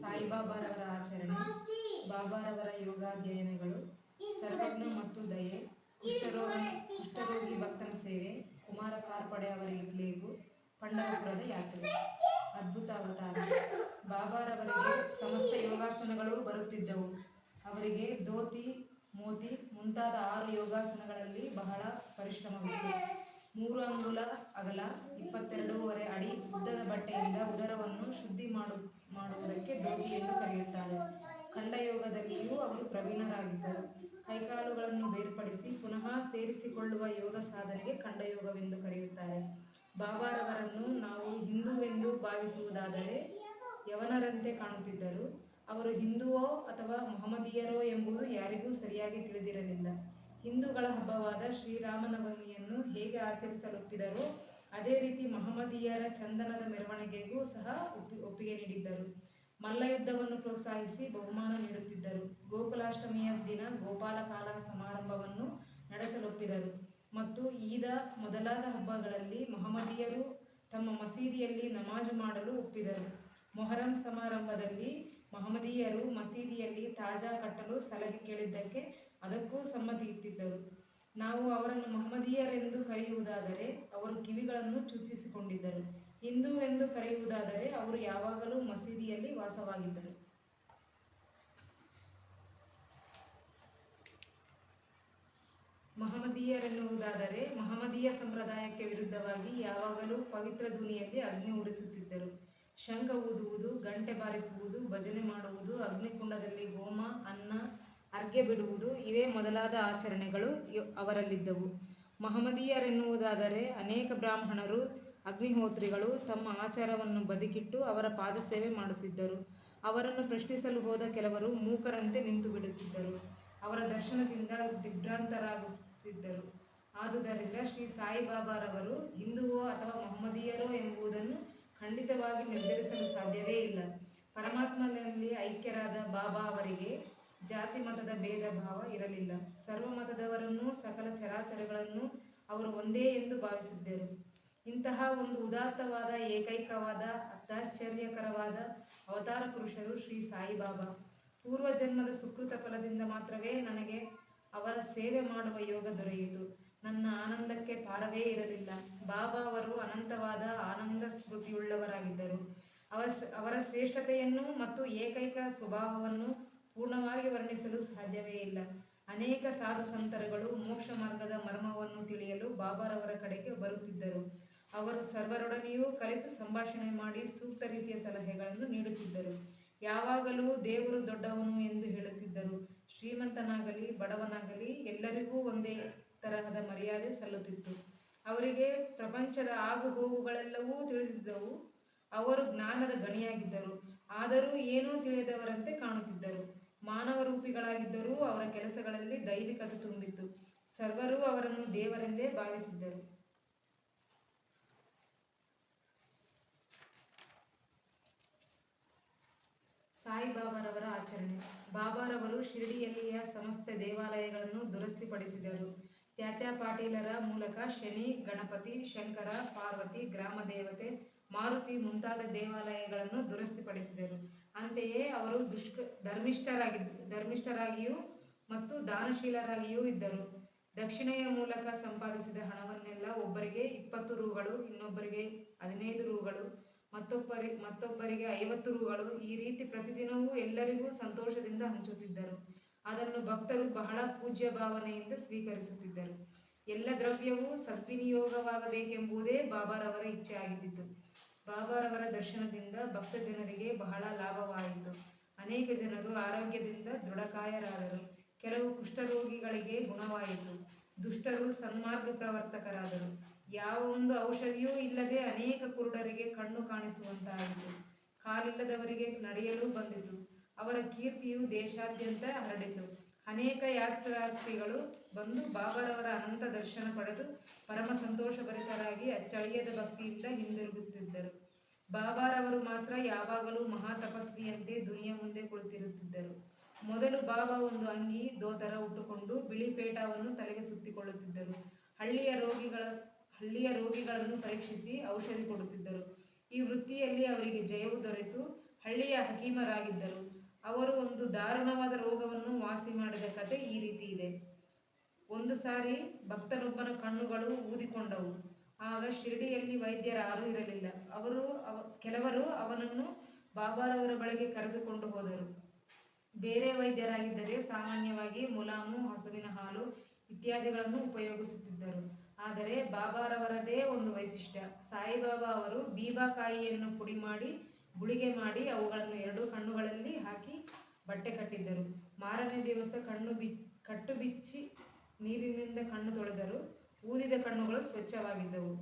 ಸಾಯಿಬಾಬಾರವರ ಆಚರಣೆ, ಬಾಬಾರವರ ಯೋಗಾಧ್ಯಯನಗಳು, ಸರ್ವಜ್ಞ ಮತ್ತು ದಯೆ, ಕುಷ್ಠರೋಗಿ ಭಕ್ತನ ಸೇವೆ, ಕುಮಾರ ಕಾರ್ಪಡೆ ಅವರಿಗೆ ಪ್ಲೇಗು, ಪಂಢರಪುರದ ಯಾತ್ರೆ. ಅದ್ಭುತ ಅವತಾರ. ಬಾಬಾರವರಿಗೆ ಸಮಸ್ತ ಯೋಗಾಸನಗಳು ಬರುತ್ತಿದ್ದವು. ಅವರಿಗೆ ಧೋತಿ, ಮೋತಿ ಮುಂತಾದ 6 ಯೋಗಾಸನಗಳಲ್ಲಿ ಬಹಳ ಪರಿಶ್ರಮವಿತ್ತು. 3 ಅಂಗುಲ ಅಗಲ, 22.5 ಅಡಿ ಉದ್ದದ ಬಟ್ಟೆಯಿಂದ ಉದರವನ್ನು ಶುದ್ಧಿ ಮಾಡುವುದಕ್ಕೆ ಧೋತಿ ಎಂದು ಕರೆಯುತ್ತಾರೆ. ಖಂಡಯೋಗದಲ್ಲಿಯೂ ಅವರು ಪ್ರವೀಣರಾಗಿದ್ದರು. ಕೈಕಾಲುಗಳನ್ನು ಬೇರ್ಪಡಿಸಿ ಪುನಃ ಸೇರಿಸಿಕೊಳ್ಳುವ ಯೋಗ ಸಾಧನೆಗೆ ಖಂಡಯೋಗವೆಂದು ಕರೆಯುತ್ತಾರೆ. ಬಾಬಾರವರನ್ನು ನಾವು ಹಿಂದೂವೆಂದು ಭಾವಿಸುವುದಾದರೆ ಯವನರಂತೆ ಕಾಣುತ್ತಿದ್ದರು. ಅವರು ಹಿಂದುವೋ ಅಥವಾ ಮಹಮ್ಮದೀಯರೋ ಎಂಬುದು ಯಾರಿಗೂ ಸರಿಯಾಗಿ ತಿಳಿದಿರಲಿಲ್ಲ. ಹಿಂದೂಗಳ ಹಬ್ಬವಾದ ಶ್ರೀರಾಮನವಮಿಯನ್ನು ಹೇಗೆ ಆಚರಿಸಲೊಪ್ಪಿದರೋ ಅದೇ ರೀತಿ ಮಹಮ್ಮದೀಯರ ಚಂದನದ ಮೆರವಣಿಗೆಗೂ ಸಹ ಒಪ್ಪಿಗೆ ನೀಡಿದ್ದರು. ಮಲ್ಲಯುದ್ಧವನ್ನು ಪ್ರೋತ್ಸಾಹಿಸಿ ಬಹುಮಾನ ನೀಡುತ್ತಿದ್ದರು. ಗೋಕುಲಾಷ್ಟಮಿಯ ದಿನ ಗೋಪಾಲ ಕಾಲ ಸಮಾರಂಭವನ್ನು ನಡೆಸಲೊಪ್ಪಿದರು ಮತ್ತು ಈದ ಮೊದಲಾದ ಹಬ್ಬಗಳಲ್ಲಿ ಮಹಮ್ಮದೀಯರು ತಮ್ಮ ಮಸೀದಿಯಲ್ಲಿ ನಮಾಜು ಮಾಡಲು ಒಪ್ಪಿದರು. ಮೊಹರಂ ಸಮಾರಂಭದಲ್ಲಿ ಮಹಮ್ಮದೀಯರು ಮಸೀದಿಯಲ್ಲಿ ತಾಜಾ ಕಟ್ಟಲು ಸಲಹೆ ಕೇಳಿದ್ದಕ್ಕೆ ಅದಕ್ಕೂ ಸಮ್ಮತಿ ಇತ್ತಿದ್ದರು. ನಾವು ಅವರನ್ನು ಮಹಮ್ಮದೀಯರೆಂದು ಕರೆಯುವುದಾದರೆ ಅವರು ಕಿವಿಗಳನ್ನು ಚುಚ್ಚಿಸಿಕೊಂಡಿದ್ದರು. ಹಿಂದೂ ಎಂದು ಕರೆಯುವುದಾದರೆ ಅವರು ಯಾವಾಗಲೂ ಮಸೀದಿಯಲ್ಲಿ ವಾಸವಾಗಿದ್ದರು. ಮಹಮ್ಮದೀಯರೆನ್ನುವುದಾದರೆ ಮಹಮ್ಮದೀಯ ಸಂಪ್ರದಾಯಕ್ಕೆ ವಿರುದ್ಧವಾಗಿ ಯಾವಾಗಲೂ ಪವಿತ್ರ ಧ್ವನಿಯಲ್ಲಿ ಅಗ್ನಿ ಉರಿಸುತ್ತಿದ್ದರು. ಶಂಖ ಊದುವುದು, ಗಂಟೆ ಬಾರಿಸುವುದು, ಭಜನೆ ಮಾಡುವುದು, ಅಗ್ನಿಕುಂಡದಲ್ಲಿ ಹೋಮ, ಅನ್ನ, ಅರ್ಘ್ಯ ಬಿಡುವುದು ಇವೇ ಮೊದಲಾದ ಆಚರಣೆಗಳು ಅವರಲ್ಲಿದ್ದವು. ಮಹಮ್ಮದೀಯರೆನ್ನುವುದಾದರೆ ಅನೇಕ ಬ್ರಾಹ್ಮಣರು, ಅಗ್ನಿಹೋತ್ರಿಗಳು ತಮ್ಮ ಆಚಾರವನ್ನು ಬದಿಗಿಟ್ಟು ಅವರ ಪಾದಸೇವೆ ಮಾಡುತ್ತಿದ್ದರು. ಅವರನ್ನು ಪ್ರಶ್ನಿಸಲು ಹೋದ ಕೆಲವರು ಮೂಕರಂತೆ ನಿಂತು ಬಿಡುತ್ತಿದ್ದರು. ಅವರ ದರ್ಶನದಿಂದ ದಿಗ್ಭ್ರಾಂತರಾಗುತ್ತಿದ್ದರು. ಆದುದರಿಂದ ಶ್ರೀ ಸಾಯಿಬಾಬಾರವರು ಹಿಂದುವೋ ಅಥವಾ ಮಹಮ್ಮದೀಯರೋ ಎಂಬುದನ್ನು ಖಂಡಿತವಾಗಿ ನಿರ್ಧರಿಸಲು ಸಾಧ್ಯವೇ ಇಲ್ಲ. ಪರಮಾತ್ಮನಲ್ಲಿ ಐಕ್ಯರಾದ ಬಾಬಾ ಅವರಿಗೆ ಜಾತಿ ಮತದ ಭೇದ ಭಾವ ಇರಲಿಲ್ಲ. ಸರ್ವ ಮತದವರನ್ನೂ ಸಕಲ ಚರಾಚರಗಳನ್ನು ಅವರು ಒಂದೇ ಎಂದು ಭಾವಿಸಿದ್ದರು. ಇಂತಹ ಒಂದು ಉದಾತ್ತವಾದ, ಏಕೈಕವಾದ, ಅತ್ಯಾಶ್ಚರ್ಯಕರವಾದ ಅವತಾರ ಪುರುಷರು ಶ್ರೀ ಸಾಯಿಬಾಬಾ. ಪೂರ್ವಜನ್ಮದ ಸುಕೃತ ಫಲದಿಂದ ಮಾತ್ರವೇ ನನಗೆ ಅವರ ಸೇವೆ ಮಾಡುವ ಯೋಗ ದೊರೆಯಿತು. ನನ್ನ ಆನಂದಕ್ಕೆ ಪಾರವೇ ಇರಲಿಲ್ಲ. ಬಾಬಾ ಅವರು ಅನಂತವಾದ ಆನಂದ ಸ್ಮೃತಿಯುಳ್ಳವರಾಗಿದ್ದರು. ಅವರ ಶ್ರೇಷ್ಠತೆಯನ್ನು ಮತ್ತು ಏಕೈಕ ಸ್ವಭಾವವನ್ನು ಪೂರ್ಣವಾಗಿ ವರ್ಣಿಸಲು ಸಾಧ್ಯವೇ ಇಲ್ಲ. ಅನೇಕ ಸಾಧು ಸಂತರುಗಳು ಮೋಕ್ಷ ಮಾರ್ಗದ ಮರ್ಮವನ್ನು ತಿಳಿಯಲು ಬಾಬಾರವರ ಕಡೆಗೆ ಬರುತ್ತಿದ್ದರು. ಅವರು ಸರ್ವರೊಡನೆಯೂ ಕಲಿತು ಸಂಭಾಷಣೆ ಮಾಡಿ ಸೂಕ್ತ ರೀತಿಯ ಸಲಹೆಗಳನ್ನು ನೀಡುತ್ತಿದ್ದರು. ಯಾವಾಗಲೂ ದೇವರು ದೊಡ್ಡವನು ಎಂದು ಹೇಳುತ್ತಿದ್ದರು. ಶ್ರೀಮಂತನಾಗಲಿ ಬಡವನಾಗಲಿ ಎಲ್ಲರಿಗೂ ಒಂದೇ ತರಹದ ಮರ್ಯಾದೆ ಸಲ್ಲುತ್ತಿತ್ತು. ಅವರಿಗೆ ಪ್ರಪಂಚದ ಆಗು ಹೋಗುಗಳೆಲ್ಲವೂ ತಿಳಿದಿದ್ದವು. ಅವರು ಜ್ಞಾನದ ಗಣಿಯಾಗಿದ್ದರು. ಆದರೂ ಏನೂ ತಿಳಿಯದವರಂತೆ ಕಾಣುತ್ತಿದ್ದರು. ಮಾನವ ರೂಪಿಗಳಾಗಿದ್ದರೂ ಅವರ ಕೆಲಸಗಳಲ್ಲಿ ದೈವಿಕತೆ ತುಂಬಿತ್ತು. ಸರ್ವರೂ ಅವರನ್ನು ದೇವರೆಂದೇ ಭಾವಿಸಿದ್ದರು. ಸಾಯಿಬಾಬಾರವರ ಆಚರಣೆ. ಬಾಬಾರವರು ಶಿರಡಿಯಲ್ಲಿಯ ಸಮಸ್ತ ದೇವಾಲಯಗಳನ್ನು ದುರಸ್ತಿಪಡಿಸಿದರು. ತ್ಯಾತ್ಯಾ ಪಾಟೀಲರ ಮೂಲಕ ಶನಿ, ಗಣಪತಿ, ಶಂಕರ, ಪಾರ್ವತಿ, ಗ್ರಾಮ ದೇವತೆ, ಮಾರುತಿ ಮುಂತಾದ ದೇವಾಲಯಗಳನ್ನು ದುರಸ್ತಿಪಡಿಸಿದರು. ಅಂತೆಯೇ ಅವರು ಧರ್ಮಿಷ್ಠರಾಗಿಯೂ ಮತ್ತು ದಾನಶೀಲರಾಗಿಯೂ ಇದ್ದರು. ದಕ್ಷಿಣೆಯ ಮೂಲಕ ಸಂಪಾದಿಸಿದ ಹಣವನ್ನೆಲ್ಲ ಒಬ್ಬರಿಗೆ 20 ರೂಗಳು, ಇನ್ನೊಬ್ಬರಿಗೆ 15 ರೂಗಳು, ಮತ್ತೊಬ್ಬರಿಗೆ 50 ರೂಗಳು, ಈ ರೀತಿ ಪ್ರತಿದಿನವೂ ಎಲ್ಲರಿಗೂ ಸಂತೋಷದಿಂದ ಹಂಚುತ್ತಿದ್ದರು. ಅದನ್ನು ಭಕ್ತರು ಬಹಳ ಪೂಜ್ಯ ಭಾವನೆಯಿಂದ ಸ್ವೀಕರಿಸುತ್ತಿದ್ದರು. ಎಲ್ಲ ದ್ರವ್ಯವೂ ಸದ್ವಿನಿಯೋಗವಾಗಬೇಕೆಂಬುದೇ ಬಾಬಾರವರ ಇಚ್ಛೆ ಆಗಿದ್ದಿತು. ಬಾಬಾರವರ ದರ್ಶನದಿಂದ ಭಕ್ತ ಜನರಿಗೆ ಬಹಳ ಲಾಭವಾಯಿತು. ಅನೇಕ ಜನರು ಆರೋಗ್ಯದಿಂದ ದೃಢಕಾಯರಾದರು. ಕೆಲವು ಕುಷ್ಠರೋಗಿಗಳಿಗೆ ಗುಣವಾಯಿತು. ದುಷ್ಟರು ಸನ್ಮಾರ್ಗ ಪ್ರವರ್ತಕರಾದರು. ಯಾವ ಒಂದು ಔಷಧಿಯೂ ಇಲ್ಲದೆ ಅನೇಕ ಕುರುಡರಿಗೆ ಕಣ್ಣು ಕಾಣಿಸುವಂತಾಯಿತು. ಕಾಲಿಲ್ಲದವರಿಗೆ ನಡೆಯಲು ಬಂದಿತು. ಅವರ ಕೀರ್ತಿಯು ದೇಶಾದ್ಯಂತ ಹರಡಿತು. ಅನೇಕ ಯಾತ್ರಾರ್ಥಿಗಳು ಬಂದು ಬಾಬಾರವರ ಅನಂತ ದರ್ಶನ ಪಡೆದು ಪರಮ ಸಂತೋಷಭರಿತರಾಗಿ ಅಚ್ಚಳಿಯದ ಭಕ್ತಿಯಿಂದ ಹಿಂದಿರುಗುತ್ತಿದ್ದರು. ಬಾಬಾರವರು ಮಾತ್ರ ಯಾವಾಗಲೂ ಮಹಾ ತಪಸ್ವಿಯಂತೆ ದುನಿಯ ಮುಂದೆ ಕುಳಿತಿರುತ್ತಿದ್ದರು. ಮೊದಲು ಬಾಬಾ ಒಂದು ಅಂಗಿ, ಧೋತರ ಉಟ್ಟುಕೊಂಡು ಬಿಳಿ ಪೇಟವನ್ನು ತಲೆಗೆ ಸುತ್ತಿಕೊಳ್ಳುತ್ತಿದ್ದರು. ಹಳ್ಳಿಯ ರೋಗಿಗಳನ್ನು ಪರೀಕ್ಷಿಸಿ ಔಷಧಿ ಕೊಡುತ್ತಿದ್ದರು. ಈ ವೃತ್ತಿಯಲ್ಲಿ ಅವರಿಗೆ ಜಯವು ದೊರೆತು ಹಳ್ಳಿಯ ಹಕೀಮರಾಗಿದ್ದರು. ಅವರು ಒಂದು ದಾರುಣವಾದ ರೋಗವನ್ನು ವಾಸಿ ಮಾಡಿದ ಕತೆ ಈ ರೀತಿ ಇದೆ. ಒಂದು ಸಾರಿ ಭಕ್ತನೊಬ್ಬನ ಕಣ್ಣುಗಳು ಊದಿಕೊಂಡವು. ಆಗ ಶಿರಡಿಯಲ್ಲಿ ವೈದ್ಯರಾರೂ ಇರಲಿಲ್ಲ. ಕೆಲವರು ಅವನನ್ನು ಬಾಬಾರವರ ಬಳಿಗೆ ಕರೆದುಕೊಂಡು ಹೋದರು. ಬೇರೆ ವೈದ್ಯರಾಗಿದ್ದರೆ ಸಾಮಾನ್ಯವಾಗಿ ಮುಲಾಮು, ಹಸುವಿನ ಹಾಲು ಇತ್ಯಾದಿಗಳನ್ನು ಉಪಯೋಗಿಸುತ್ತಿದ್ದರು. ಆದರೆ ಬಾಬಾರವರದೇ ಒಂದು ವೈಶಿಷ್ಟ್ಯ. ಸಾಯಿಬಾಬಾ ಅವರು ಬೀಬಾಕಾಯಿಯನ್ನು ಪುಡಿ ಮಾಡಿ ಗುಳಿಗೆ ಮಾಡಿ ಅವುಗಳನ್ನು 2 ಕಣ್ಣುಗಳಲ್ಲಿ ಹಾಕಿ ಬಟ್ಟೆ ಕಟ್ಟಿದ್ದರು. ಮಾರನೇ ದಿವಸ ಕಟ್ಟು ಬಿಚ್ಚಿ ನೀರಿನಿಂದ ಕಣ್ಣು ತೊಳೆದರು. ಊದಿದ ಕಣ್ಣುಗಳು ಸ್ವಚ್ಛವಾಗಿದ್ದವು.